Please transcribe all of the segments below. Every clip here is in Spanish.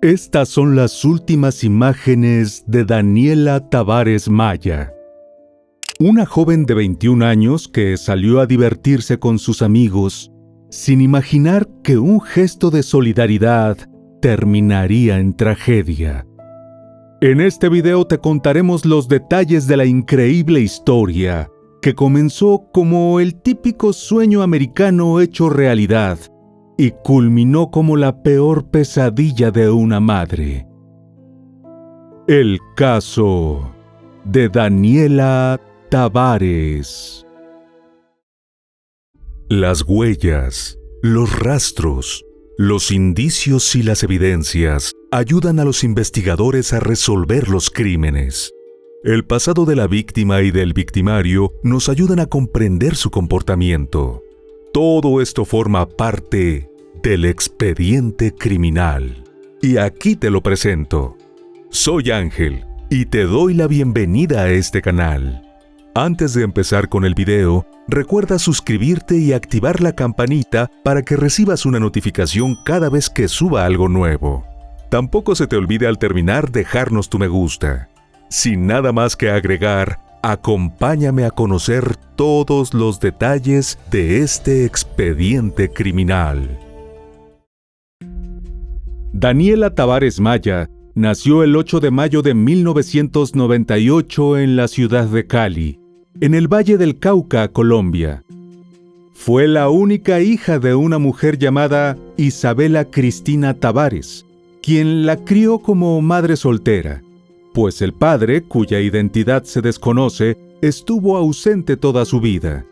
Estas son las últimas imágenes de Daniela Tavares Maya, una joven de 21 años que salió a divertirse con sus amigos sin imaginar que un gesto de solidaridad terminaría en tragedia. En este video te contaremos los detalles de la increíble historia que comenzó como el típico sueño americano hecho realidad y culminó como la peor pesadilla de una madre. El caso de Daniela Tavares. Las huellas, los rastros, los indicios y las evidencias ayudan a los investigadores a resolver los crímenes. El pasado de la víctima y del victimario nos ayudan a comprender su comportamiento. Todo esto forma parte del expediente criminal. Y aquí te lo presento. Soy Ángel y te doy la bienvenida a este canal. Antes de empezar con el video, recuerda suscribirte y activar la campanita para que recibas una notificación cada vez que suba algo nuevo. Tampoco se te olvide al terminar dejarnos tu me gusta. Sin nada más que agregar, acompáñame a conocer todos los detalles de este expediente criminal. Daniela Tavares Maya nació el 8 de mayo de 1998 en la ciudad de Cali, en el Valle del Cauca, Colombia. Fue la única hija de una mujer llamada Isabela Cristina Tavares, quien la crió como madre soltera, pues el padre, cuya identidad se desconoce, estuvo ausente toda su vida.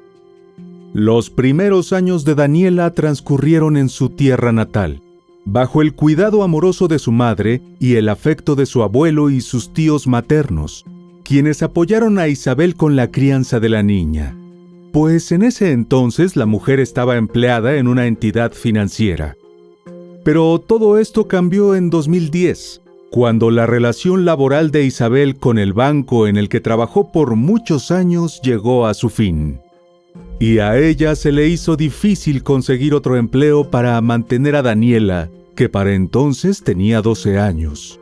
Los primeros años de Daniela transcurrieron en su tierra natal, bajo el cuidado amoroso de su madre y el afecto de su abuelo y sus tíos maternos, quienes apoyaron a Isabel con la crianza de la niña, pues en ese entonces la mujer estaba empleada en una entidad financiera. Pero todo esto cambió en 2010, cuando la relación laboral de Isabel con el banco en el que trabajó por muchos años llegó a su fin. Y a ella se le hizo difícil conseguir otro empleo para mantener a Daniela, que para entonces tenía 12 años.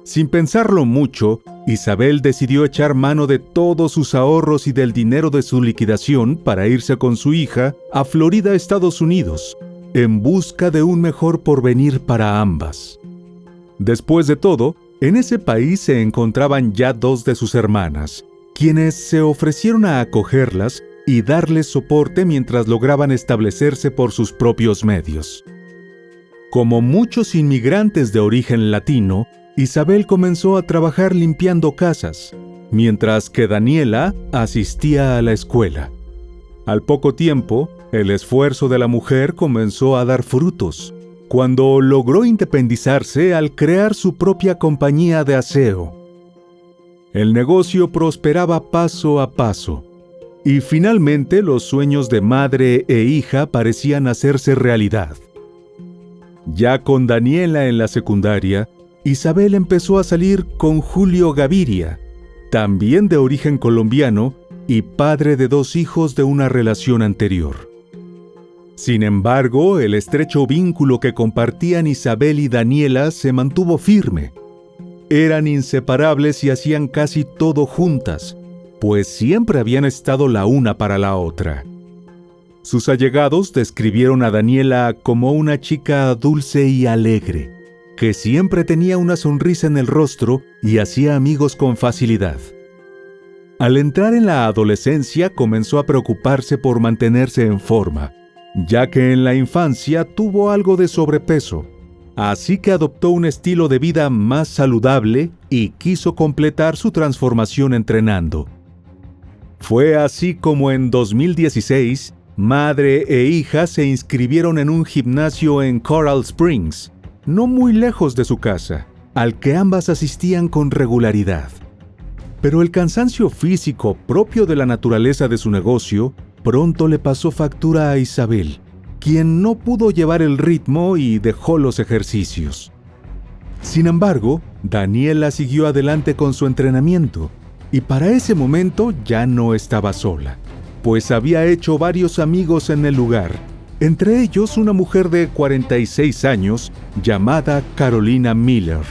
Sin pensarlo mucho, Isabel decidió echar mano de todos sus ahorros y del dinero de su liquidación para irse con su hija a Florida, Estados Unidos, en busca de un mejor porvenir para ambas. Después de todo, en ese país se encontraban ya dos de sus hermanas, quienes se ofrecieron a acogerlas y darles soporte mientras lograban establecerse por sus propios medios. Como muchos inmigrantes de origen latino, Isabel comenzó a trabajar limpiando casas, mientras que Daniela asistía a la escuela. Al poco tiempo, el esfuerzo de la mujer comenzó a dar frutos, cuando logró independizarse al crear su propia compañía de aseo. El negocio prosperaba paso a paso, y finalmente los sueños de madre e hija parecían hacerse realidad. Ya con Daniela en la secundaria, Isabel empezó a salir con Julio Gaviria, también de origen colombiano y padre de 2 hijos de una relación anterior. Sin embargo, el estrecho vínculo que compartían Isabel y Daniela se mantuvo firme. Eran inseparables y hacían casi todo juntas, pues siempre habían estado la una para la otra. Sus allegados describieron a Daniela como una chica dulce y alegre, que siempre tenía una sonrisa en el rostro y hacía amigos con facilidad. Al entrar en la adolescencia comenzó a preocuparse por mantenerse en forma, ya que en la infancia tuvo algo de sobrepeso, así que adoptó un estilo de vida más saludable y quiso completar su transformación entrenando. Fue así como en 2016, madre e hija se inscribieron en un gimnasio en Coral Springs, no muy lejos de su casa, al que ambas asistían con regularidad. Pero el cansancio físico propio de la naturaleza de su negocio pronto le pasó factura a Isabel, quien no pudo llevar el ritmo y dejó los ejercicios. Sin embargo, Daniela siguió adelante con su entrenamiento, y para ese momento ya no estaba sola, pues había hecho varios amigos en el lugar, Entre ellos una mujer de 46 años llamada Carolina Miller,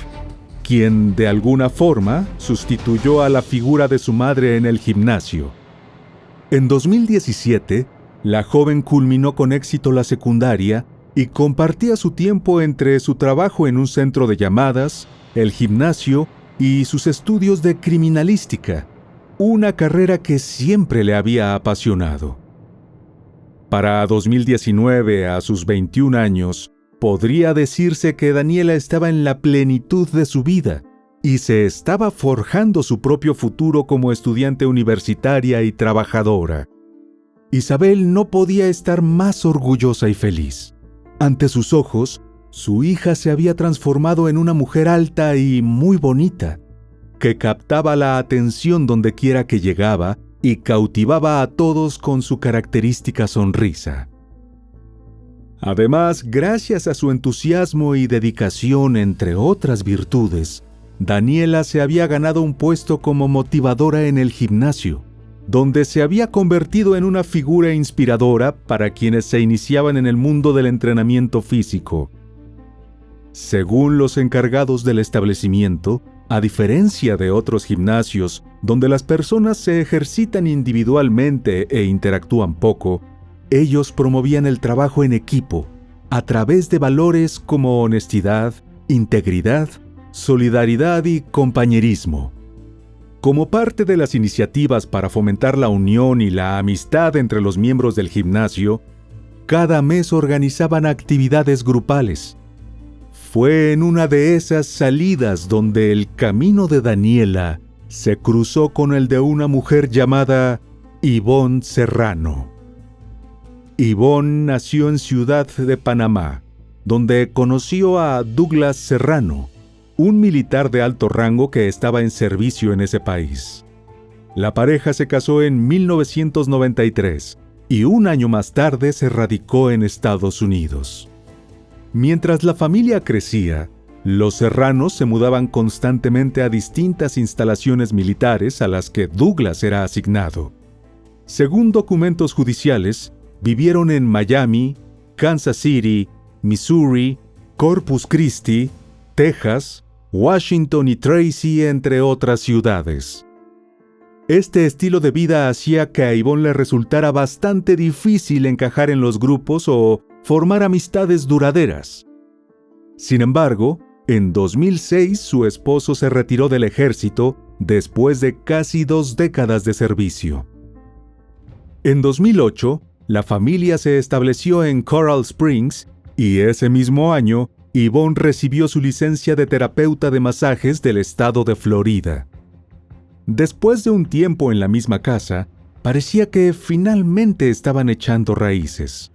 quien de alguna forma sustituyó a la figura de su madre en el gimnasio. En 2017, la joven culminó con éxito la secundaria y compartía su tiempo entre su trabajo en un centro de llamadas, el gimnasio y sus estudios de criminalística, una carrera que siempre le había apasionado. Para 2019, a sus 21 años, podría decirse que Daniela estaba en la plenitud de su vida y se estaba forjando su propio futuro como estudiante universitaria y trabajadora. Isabel no podía estar más orgullosa y feliz. Ante sus ojos, su hija se había transformado en una mujer alta y muy bonita, que captaba la atención donde quiera que llegaba y cautivaba a todos con su característica sonrisa. Además, gracias a su entusiasmo y dedicación, entre otras virtudes, Daniela se había ganado un puesto como motivadora en el gimnasio, donde se había convertido en una figura inspiradora para quienes se iniciaban en el mundo del entrenamiento físico. Según los encargados del establecimiento, a diferencia de otros gimnasios, donde las personas se ejercitan individualmente e interactúan poco, ellos promovían el trabajo en equipo, a través de valores como honestidad, integridad, solidaridad y compañerismo. Como parte de las iniciativas para fomentar la unión y la amistad entre los miembros del gimnasio, cada mes organizaban actividades grupales. Fue en una de esas salidas donde el camino de Daniela se cruzó con el de una mujer llamada Ivonne Serrano. Ivonne nació en Ciudad de Panamá, donde conoció a Douglas Serrano, un militar de alto rango que estaba en servicio en ese país. La pareja se casó en 1993 y un año más tarde se radicó en Estados Unidos. Mientras la familia crecía, los Serranos se mudaban constantemente a distintas instalaciones militares a las que Douglas era asignado. Según documentos judiciales, vivieron en Miami, Kansas City, Missouri, Corpus Christi, Texas, Washington y Tracy, entre otras ciudades. Este estilo de vida hacía que a Ivonne le resultara bastante difícil encajar en los grupos o formar amistades duraderas. Sin embargo, en 2006 su esposo se retiró del ejército después de casi 2 décadas de servicio. En 2008, la familia se estableció en Coral Springs y ese mismo año, Ivonne recibió su licencia de terapeuta de masajes del estado de Florida. Después de un tiempo en la misma casa, parecía que finalmente estaban echando raíces.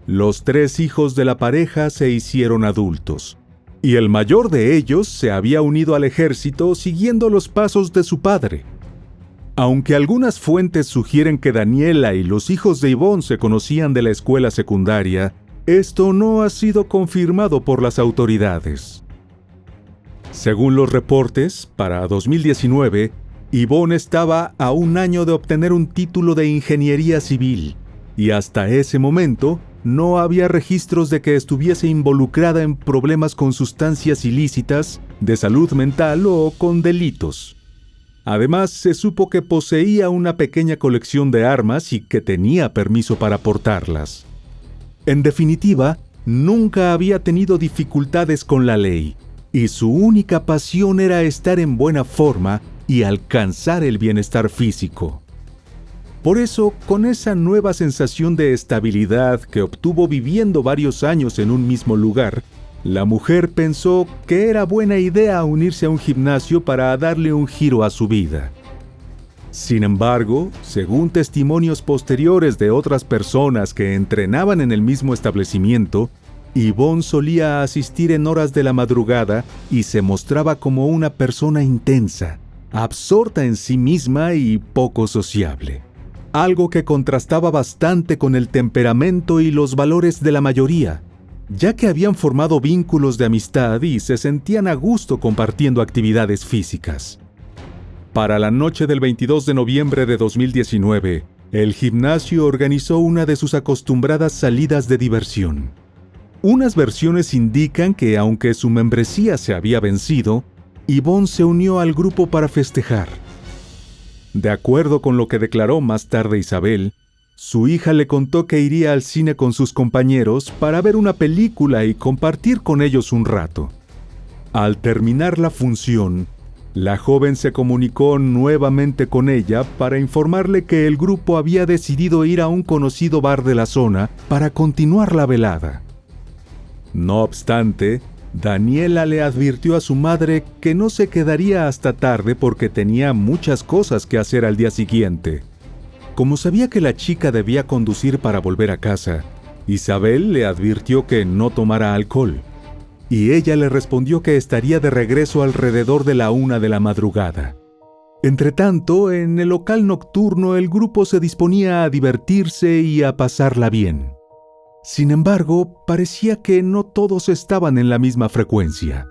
Los 3 hijos de la pareja se hicieron adultos, y el mayor de ellos se había unido al ejército siguiendo los pasos de su padre. Aunque algunas fuentes sugieren que Daniela y los hijos de Ivonne se conocían de la escuela secundaria, esto no ha sido confirmado por las autoridades. Según los reportes, para 2019, Ivonne estaba a un año de obtener un título de ingeniería civil, y hasta ese momento no había registros de que estuviese involucrada en problemas con sustancias ilícitas, de salud mental o con delitos. Además, se supo que poseía una pequeña colección de armas y que tenía permiso para portarlas. En definitiva, nunca había tenido dificultades con la ley, y su única pasión era estar en buena forma y alcanzar el bienestar físico. Por eso, con esa nueva sensación de estabilidad que obtuvo viviendo varios años en un mismo lugar, la mujer pensó que era buena idea unirse a un gimnasio para darle un giro a su vida. Sin embargo, según testimonios posteriores de otras personas que entrenaban en el mismo establecimiento, Ivonne solía asistir en horas de la madrugada y se mostraba como una persona intensa, absorta en sí misma y poco sociable. Algo que contrastaba bastante con el temperamento y los valores de la mayoría, ya que habían formado vínculos de amistad y se sentían a gusto compartiendo actividades físicas. Para la noche del 22 de noviembre de 2019, el gimnasio organizó una de sus acostumbradas salidas de diversión. Unas versiones indican que, aunque su membresía se había vencido, Yvonne se unió al grupo para festejar. De acuerdo con lo que declaró más tarde Isabel, su hija le contó que iría al cine con sus compañeros para ver una película y compartir con ellos un rato. Al terminar la función, la joven se comunicó nuevamente con ella para informarle que el grupo había decidido ir a un conocido bar de la zona para continuar la velada. No obstante, Daniela le advirtió a su madre que no se quedaría hasta tarde porque tenía muchas cosas que hacer al día siguiente. Como sabía que la chica debía conducir para volver a casa, Isabel le advirtió que no tomara alcohol, y ella le respondió que estaría de regreso alrededor de la 1 de la madrugada. Entretanto, en el local nocturno el grupo se disponía a divertirse y a pasarla bien. Sin embargo, parecía que no todos estaban en la misma frecuencia.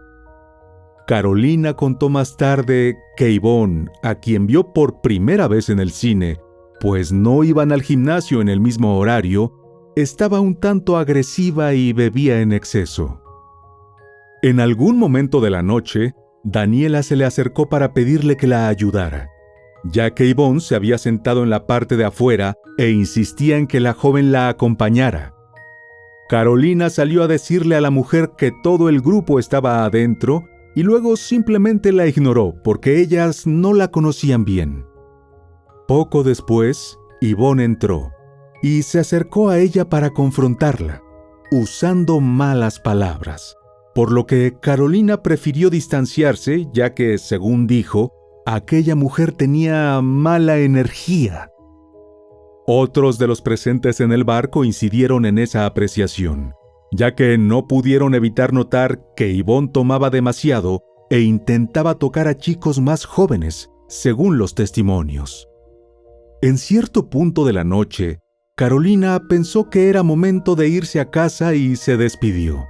Carolina contó más tarde que Yvonne, a quien vio por primera vez en el cine, pues no iban al gimnasio en el mismo horario, estaba un tanto agresiva y bebía en exceso. En algún momento de la noche, Daniela se le acercó para pedirle que la ayudara, ya que Yvonne se había sentado en la parte de afuera e insistía en que la joven la acompañara. Carolina salió a decirle a la mujer que todo el grupo estaba adentro y luego simplemente la ignoró porque ellas no la conocían bien. Poco después, Yvonne entró y se acercó a ella para confrontarla, usando malas palabras, por lo que Carolina prefirió distanciarse ya que, según dijo, aquella mujer tenía mala energía. Otros de los presentes en el bar coincidieron en esa apreciación, ya que no pudieron evitar notar que Yvonne tomaba demasiado e intentaba tocar a chicos más jóvenes, según los testimonios. En cierto punto de la noche, Carolina pensó que era momento de irse a casa y se despidió,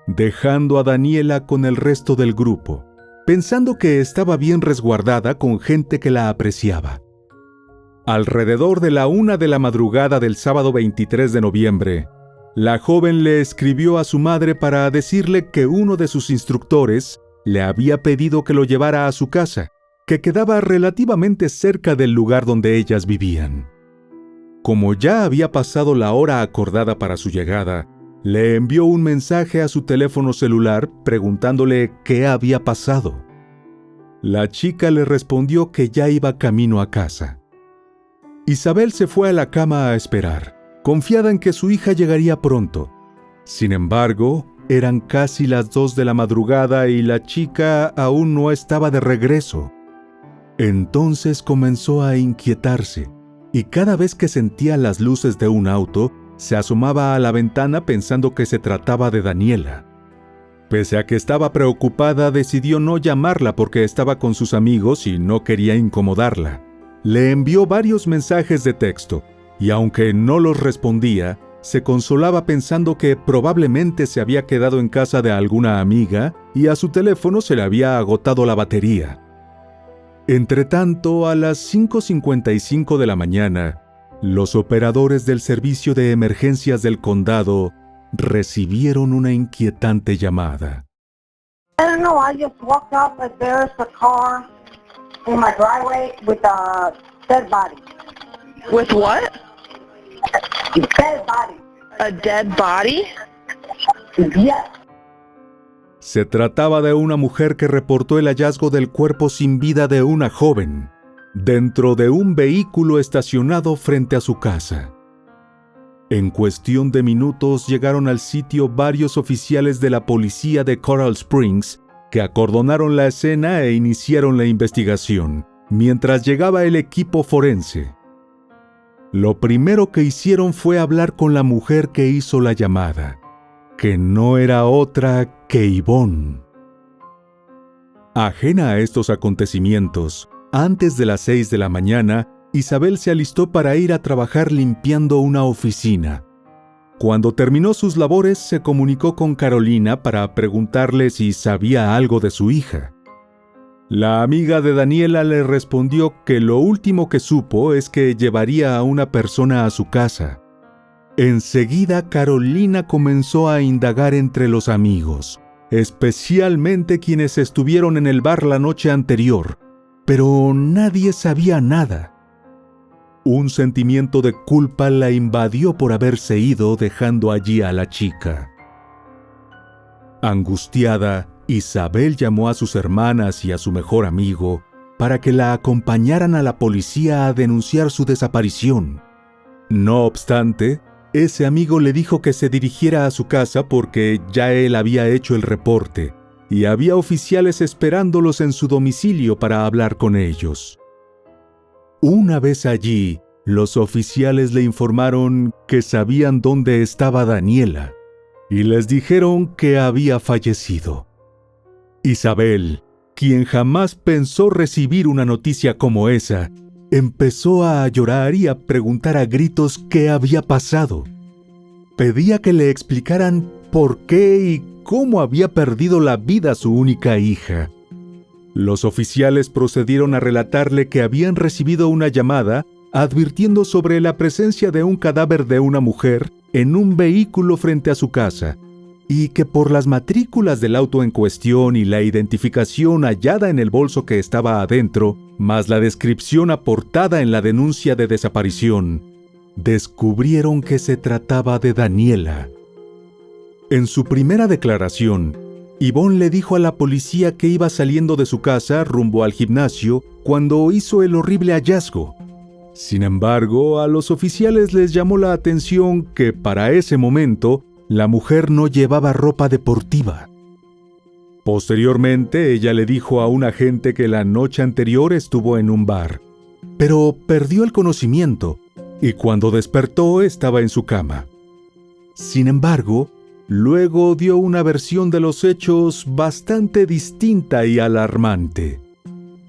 dejando a Daniela con el resto del grupo, pensando que estaba bien resguardada con gente que la apreciaba. Alrededor de la 1 de la madrugada del sábado 23 de noviembre, la joven le escribió a su madre para decirle que uno de sus instructores le había pedido que lo llevara a su casa, que quedaba relativamente cerca del lugar donde ellas vivían. Como ya había pasado la hora acordada para su llegada, le envió un mensaje a su teléfono celular preguntándole qué había pasado. La chica le respondió que ya iba camino a casa. Isabel se fue a la cama a esperar, confiada en que su hija llegaría pronto. Sin embargo, eran casi las 2 de la madrugada y la chica aún no estaba de regreso. Entonces comenzó a inquietarse, y cada vez que sentía las luces de un auto, se asomaba a la ventana pensando que se trataba de Daniela. Pese a que estaba preocupada, decidió no llamarla porque estaba con sus amigos y no quería incomodarla. Le envió varios mensajes de texto, y aunque no los respondía, se consolaba pensando que probablemente se había quedado en casa de alguna amiga y a su teléfono se le había agotado la batería. Entretanto, a las 5:55 de la mañana, los operadores del servicio de emergencias del condado recibieron una inquietante llamada. I don't know, I just walked up and there's a car in my driveway with a dead body. With what? Dead body. A dead body? Yes. Se trataba de una mujer que reportó el hallazgo del cuerpo sin vida de una joven, dentro de un vehículo estacionado frente a su casa. En cuestión de minutos llegaron al sitio varios oficiales de la policía de Coral Springs que acordonaron la escena e iniciaron la investigación, mientras llegaba el equipo forense. Lo primero que hicieron fue hablar con la mujer que hizo la llamada, que no era otra que Yvonne. Ajena a estos acontecimientos, antes de las 6 de la mañana, Isabel se alistó para ir a trabajar limpiando una oficina. Cuando terminó sus labores, se comunicó con Carolina para preguntarle si sabía algo de su hija. La amiga de Daniela le respondió que lo último que supo es que llevaría a una persona a su casa. Enseguida Carolina comenzó a indagar entre los amigos, especialmente quienes estuvieron en el bar la noche anterior, pero nadie sabía nada. Un sentimiento de culpa la invadió por haberse ido dejando allí a la chica. Angustiada, Isabel llamó a sus hermanas y a su mejor amigo para que la acompañaran a la policía a denunciar su desaparición. No obstante, ese amigo le dijo que se dirigiera a su casa porque ya él había hecho el reporte y había oficiales esperándolos en su domicilio para hablar con ellos. Una vez allí, los oficiales le informaron que sabían dónde estaba Daniela y les dijeron que había fallecido. Isabel, quien jamás pensó recibir una noticia como esa, empezó a llorar y a preguntar a gritos qué había pasado. Pedía que le explicaran por qué y cómo había perdido la vida su única hija. Los oficiales procedieron a relatarle que habían recibido una llamada advirtiendo sobre la presencia de un cadáver de una mujer en un vehículo frente a su casa, y que por las matrículas del auto en cuestión y la identificación hallada en el bolso que estaba adentro, más la descripción aportada en la denuncia de desaparición, descubrieron que se trataba de Daniela. En su primera declaración, Ivonne le dijo a la policía que iba saliendo de su casa rumbo al gimnasio cuando hizo el horrible hallazgo. Sin embargo, a los oficiales les llamó la atención que para ese momento la mujer no llevaba ropa deportiva. Posteriormente, ella le dijo a un agente que la noche anterior estuvo en un bar, pero perdió el conocimiento y cuando despertó estaba en su cama. Sin embargo, luego dio una versión de los hechos bastante distinta y alarmante,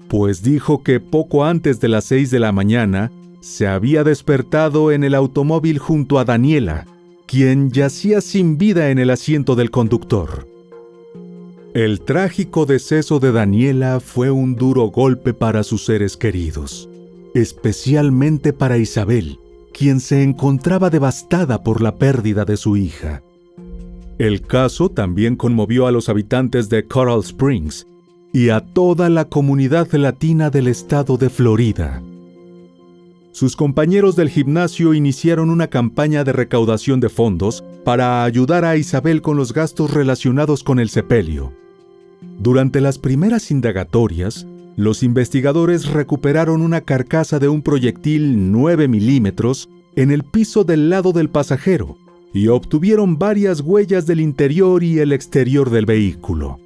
pues dijo que poco antes de las 6 de la mañana se había despertado en el automóvil junto a Daniela, quien yacía sin vida en el asiento del conductor. El trágico deceso de Daniela fue un duro golpe para sus seres queridos, especialmente para Isabel, quien se encontraba devastada por la pérdida de su hija. El caso también conmovió a los habitantes de Coral Springs y a toda la comunidad latina del estado de Florida. Sus compañeros del gimnasio iniciaron una campaña de recaudación de fondos para ayudar a Isabel con los gastos relacionados con el sepelio. Durante las primeras indagatorias, los investigadores recuperaron una carcasa de un proyectil 9 milímetros en el piso del lado del pasajero y obtuvieron varias huellas del interior y el exterior del vehículo.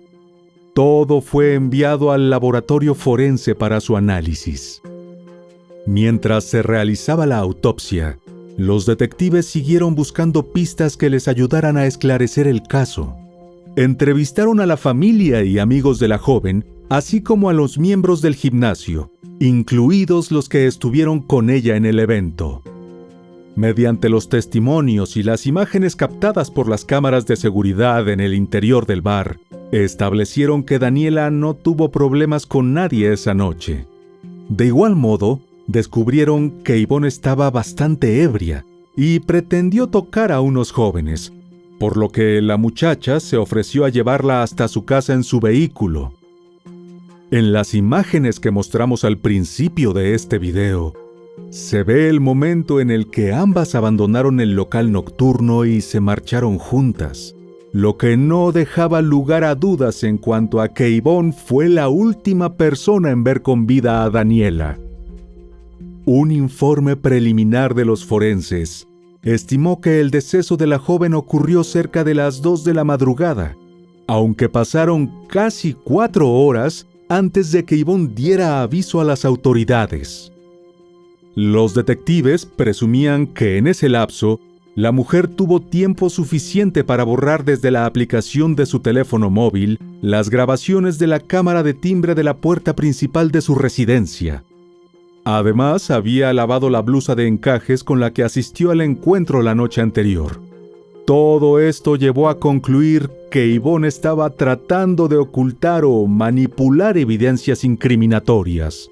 Todo fue enviado al laboratorio forense para su análisis. Mientras se realizaba la autopsia, los detectives siguieron buscando pistas que les ayudaran a esclarecer el caso. Entrevistaron a la familia y amigos de la joven, así como a los miembros del gimnasio, incluidos los que estuvieron con ella en el evento. Mediante los testimonios y las imágenes captadas por las cámaras de seguridad en el interior del bar, establecieron que Daniela no tuvo problemas con nadie esa noche. De igual modo, descubrieron que Ivonne estaba bastante ebria y pretendió tocar a unos jóvenes, por lo que la muchacha se ofreció a llevarla hasta su casa en su vehículo. En las imágenes que mostramos al principio de este video, se ve el momento en el que ambas abandonaron el local nocturno y se marcharon juntas, lo que no dejaba lugar a dudas en cuanto a que Ivonne fue la última persona en ver con vida a Daniela. Un informe preliminar de los forenses estimó que el deceso de la joven ocurrió cerca de las 2 de la madrugada, aunque pasaron casi 4 horas antes de que Ivonne diera aviso a las autoridades. Los detectives presumían que en ese lapso, la mujer tuvo tiempo suficiente para borrar desde la aplicación de su teléfono móvil las grabaciones de la cámara de timbre de la puerta principal de su residencia. Además, había lavado la blusa de encajes con la que asistió al encuentro la noche anterior. Todo esto llevó a concluir que Yvonne estaba tratando de ocultar o manipular evidencias incriminatorias,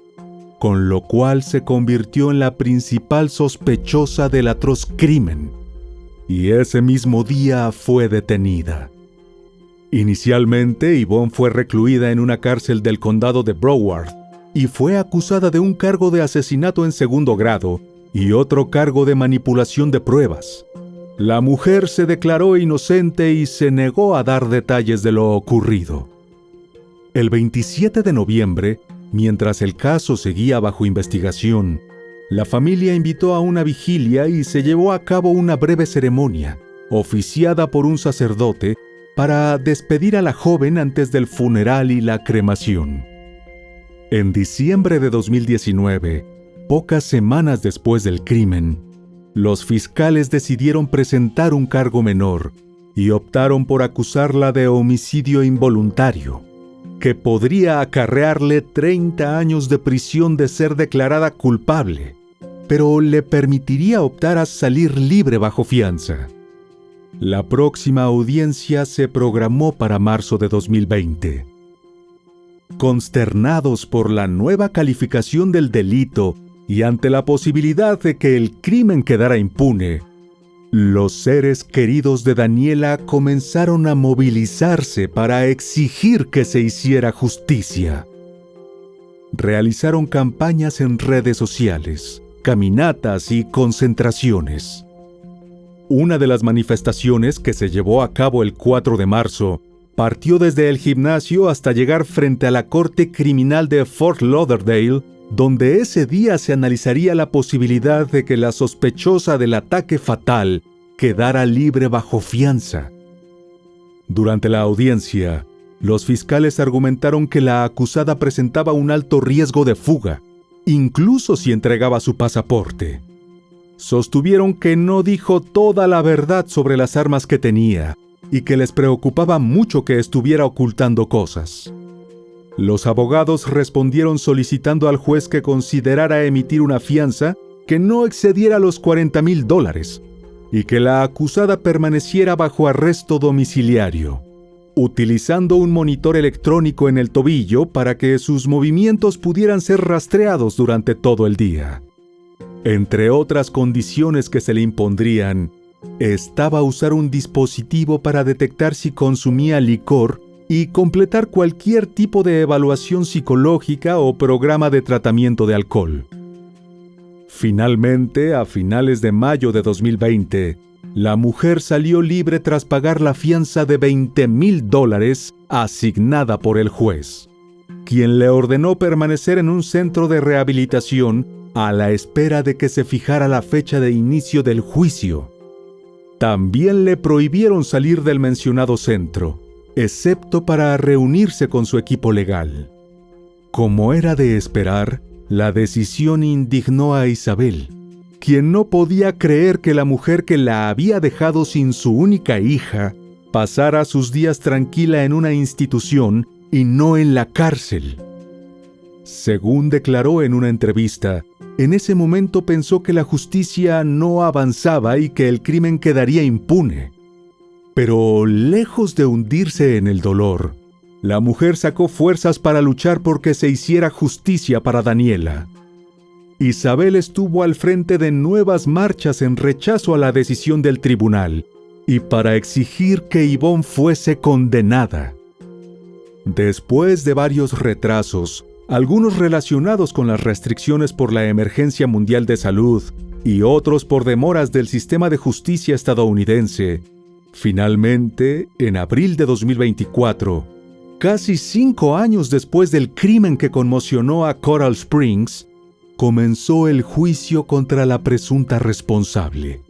con lo cual se convirtió en la principal sospechosa del atroz crimen, y ese mismo día fue detenida. Inicialmente, Yvonne fue recluida en una cárcel del condado de Broward y fue acusada de un cargo de asesinato en segundo grado y otro cargo de manipulación de pruebas. La mujer se declaró inocente y se negó a dar detalles de lo ocurrido. El 27 de noviembre, mientras el caso seguía bajo investigación, la familia invitó a una vigilia y se llevó a cabo una breve ceremonia, oficiada por un sacerdote, para despedir a la joven antes del funeral y la cremación. En diciembre de 2019, pocas semanas después del crimen, los fiscales decidieron presentar un cargo menor y optaron por acusarla de homicidio involuntario, que podría acarrearle 30 años de prisión de ser declarada culpable, pero le permitiría optar a salir libre bajo fianza. La próxima audiencia se programó para marzo de 2020. Consternados por la nueva calificación del delito y ante la posibilidad de que el crimen quedara impune, los seres queridos de Daniela comenzaron a movilizarse para exigir que se hiciera justicia. Realizaron campañas en redes sociales, caminatas y concentraciones. Una de las manifestaciones, que se llevó a cabo el 4 de marzo, partió desde el gimnasio hasta llegar frente a la Corte Criminal de Fort Lauderdale, donde ese día se analizaría la posibilidad de que la sospechosa del ataque fatal quedara libre bajo fianza. Durante la audiencia, los fiscales argumentaron que la acusada presentaba un alto riesgo de fuga, incluso si entregaba su pasaporte. Sostuvieron que no dijo toda la verdad sobre las armas que tenía y que les preocupaba mucho que estuviera ocultando cosas. Los abogados respondieron solicitando al juez que considerara emitir una fianza que no excediera los $40,000 y que la acusada permaneciera bajo arresto domiciliario, utilizando un monitor electrónico en el tobillo para que sus movimientos pudieran ser rastreados durante todo el día. Entre otras condiciones que se le impondrían, estaba usar un dispositivo para detectar si consumía licor y completar cualquier tipo de evaluación psicológica o programa de tratamiento de alcohol. Finalmente, a finales de mayo de 2020, la mujer salió libre tras pagar la fianza de $20,000 asignada por el juez, quien le ordenó permanecer en un centro de rehabilitación a la espera de que se fijara la fecha de inicio del juicio. También le prohibieron salir del mencionado centro, excepto para reunirse con su equipo legal. Como era de esperar, la decisión indignó a Isabel, quien no podía creer que la mujer que la había dejado sin su única hija pasara sus días tranquila en una institución y no en la cárcel. Según declaró en una entrevista, en ese momento pensó que la justicia no avanzaba y que el crimen quedaría impune. Pero lejos de hundirse en el dolor, la mujer sacó fuerzas para luchar porque se hiciera justicia para Daniela. Isabel estuvo al frente de nuevas marchas en rechazo a la decisión del tribunal y para exigir que Yvonne fuese condenada. Después de varios retrasos, algunos relacionados con las restricciones por la emergencia mundial de salud y otros por demoras del sistema de justicia estadounidense, finalmente, en abril de 2024, casi 5 años después del crimen que conmocionó a Coral Springs, comenzó el juicio contra la presunta responsable.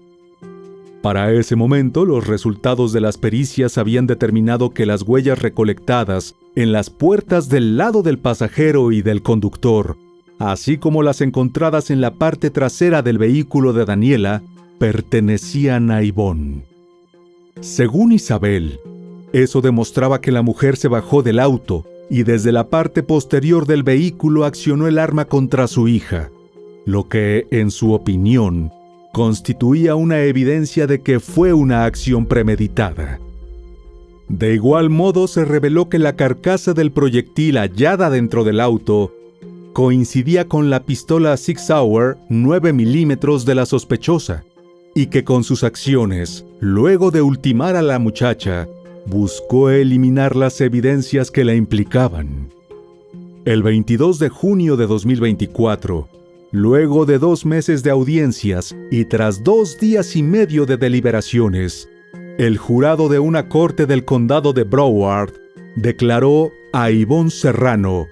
Para ese momento, los resultados de las pericias habían determinado que las huellas recolectadas en las puertas del lado del pasajero y del conductor, así como las encontradas en la parte trasera del vehículo de Daniela, pertenecían a Yvonne. Según Isabel, eso demostraba que la mujer se bajó del auto y desde la parte posterior del vehículo accionó el arma contra su hija, lo que, en su opinión, constituía una evidencia de que fue una acción premeditada. De igual modo, se reveló que la carcasa del proyectil hallada dentro del auto coincidía con la pistola Sig Sauer 9 milímetros de la sospechosa, y que con sus acciones, luego de ultimar a la muchacha, buscó eliminar las evidencias que la implicaban. El 22 de junio de 2024, luego de 2 meses de audiencias y tras 2 días y medio de deliberaciones, el jurado de una corte del condado de Broward declaró a Ivonne Serrano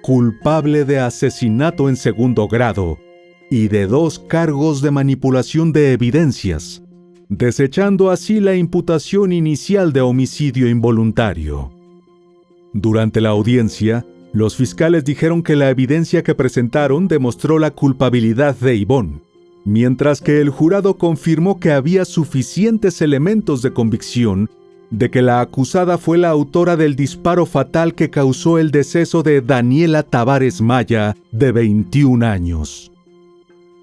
culpable de asesinato en segundo grado y de 2 cargos de manipulación de evidencias, desechando así la imputación inicial de homicidio involuntario. Durante la audiencia, los fiscales dijeron que la evidencia que presentaron demostró la culpabilidad de Ivonne, mientras que el jurado confirmó que había suficientes elementos de convicción de que la acusada fue la autora del disparo fatal que causó el deceso de Daniela Tavares Maya, de 21 años.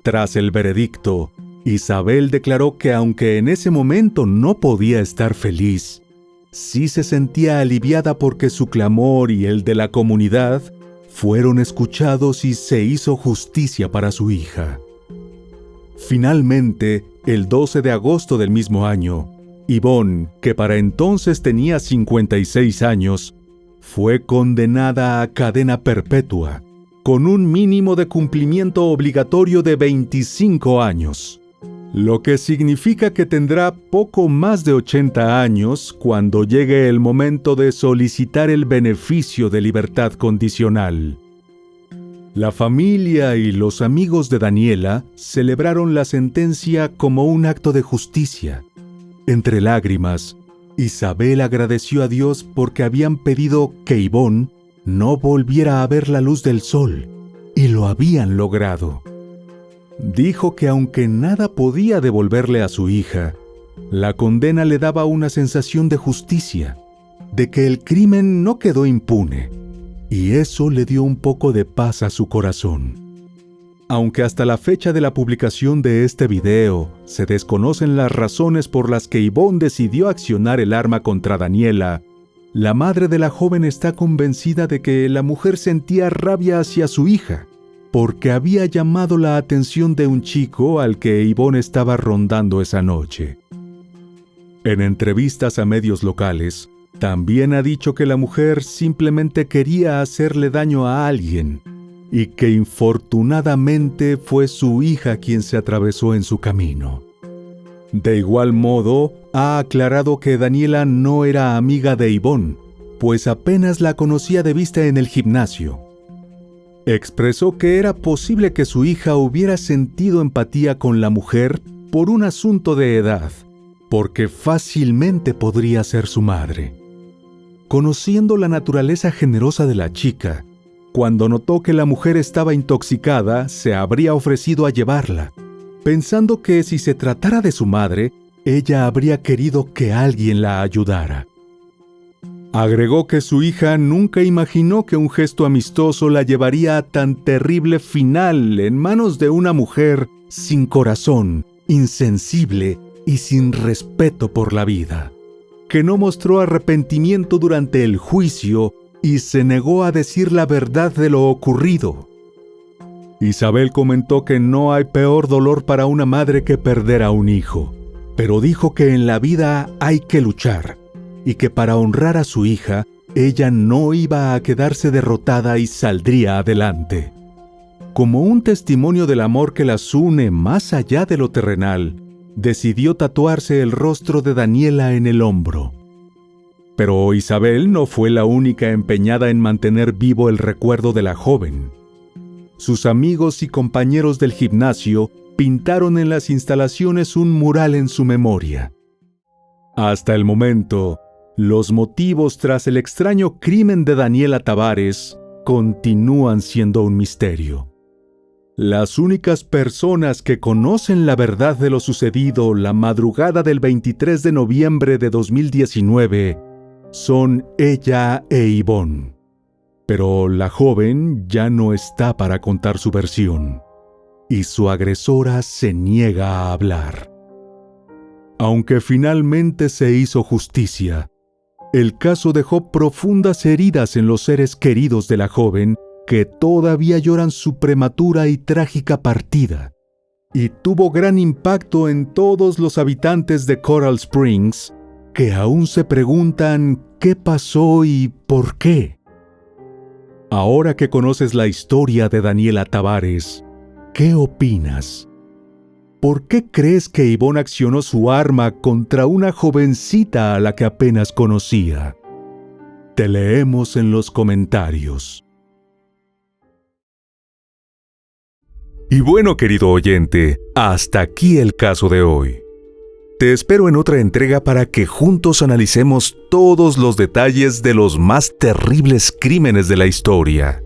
Tras el veredicto, Isabel declaró que aunque en ese momento no podía estar feliz, sí se sentía aliviada porque su clamor y el de la comunidad fueron escuchados y se hizo justicia para su hija. Finalmente, el 12 de agosto del mismo año, Ivonne, que para entonces tenía 56 años, fue condenada a cadena perpetua, con un mínimo de cumplimiento obligatorio de 25 años, lo que significa que tendrá poco más de 80 años cuando llegue el momento de solicitar el beneficio de libertad condicional. La familia y los amigos de Daniela celebraron la sentencia como un acto de justicia. Entre lágrimas, Isabel agradeció a Dios porque habían pedido que Ivonne no volviera a ver la luz del sol, y lo habían logrado. Dijo que aunque nada podía devolverle a su hija, la condena le daba una sensación de justicia, de que el crimen no quedó impune, y eso le dio un poco de paz a su corazón. Aunque hasta la fecha de la publicación de este video se desconocen las razones por las que Ivonne decidió accionar el arma contra Daniela, la madre de la joven está convencida de que la mujer sentía rabia hacia su hija, porque había llamado la atención de un chico al que Ivonne estaba rondando esa noche. En entrevistas a medios locales, también ha dicho que la mujer simplemente quería hacerle daño a alguien, y que infortunadamente fue su hija quien se atravesó en su camino. De igual modo, ha aclarado que Daniela no era amiga de Ivonne, pues apenas la conocía de vista en el gimnasio. Expresó que era posible que su hija hubiera sentido empatía con la mujer por un asunto de edad, porque fácilmente podría ser su madre. Conociendo la naturaleza generosa de la chica, cuando notó que la mujer estaba intoxicada, se habría ofrecido a llevarla, pensando que si se tratara de su madre, ella habría querido que alguien la ayudara. Agregó que su hija nunca imaginó que un gesto amistoso la llevaría a tan terrible final en manos de una mujer sin corazón, insensible y sin respeto por la vida, que no mostró arrepentimiento durante el juicio y se negó a decir la verdad de lo ocurrido. Isabel comentó que no hay peor dolor para una madre que perder a un hijo, pero dijo que en la vida hay que luchar y que para honrar a su hija, ella no iba a quedarse derrotada y saldría adelante. Como un testimonio del amor que las une más allá de lo terrenal, decidió tatuarse el rostro de Daniela en el hombro. Pero Isabel no fue la única empeñada en mantener vivo el recuerdo de la joven. Sus amigos y compañeros del gimnasio pintaron en las instalaciones un mural en su memoria. Hasta el momento, los motivos tras el extraño crimen de Daniela Tavares continúan siendo un misterio. Las únicas personas que conocen la verdad de lo sucedido la madrugada del 23 de noviembre de 2019 son ella e Ivonne. Pero la joven ya no está para contar su versión. y su agresora se niega a hablar. Aunque finalmente se hizo justicia, el caso dejó profundas heridas en los seres queridos de la joven que todavía lloran su prematura y trágica partida, y tuvo gran impacto en todos los habitantes de Coral Springs, que aún se preguntan qué pasó y por qué. Ahora que conoces la historia de Daniela Tavares, ¿qué opinas? ¿Por qué crees que Ivonne accionó su arma contra una jovencita a la que apenas conocía? Te leemos en los comentarios. Y bueno, querido oyente, hasta aquí el caso de hoy. Te espero en otra entrega para que juntos analicemos todos los detalles de los más terribles crímenes de la historia.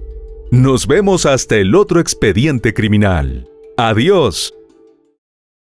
Nos vemos hasta el otro expediente criminal. ¡Adiós!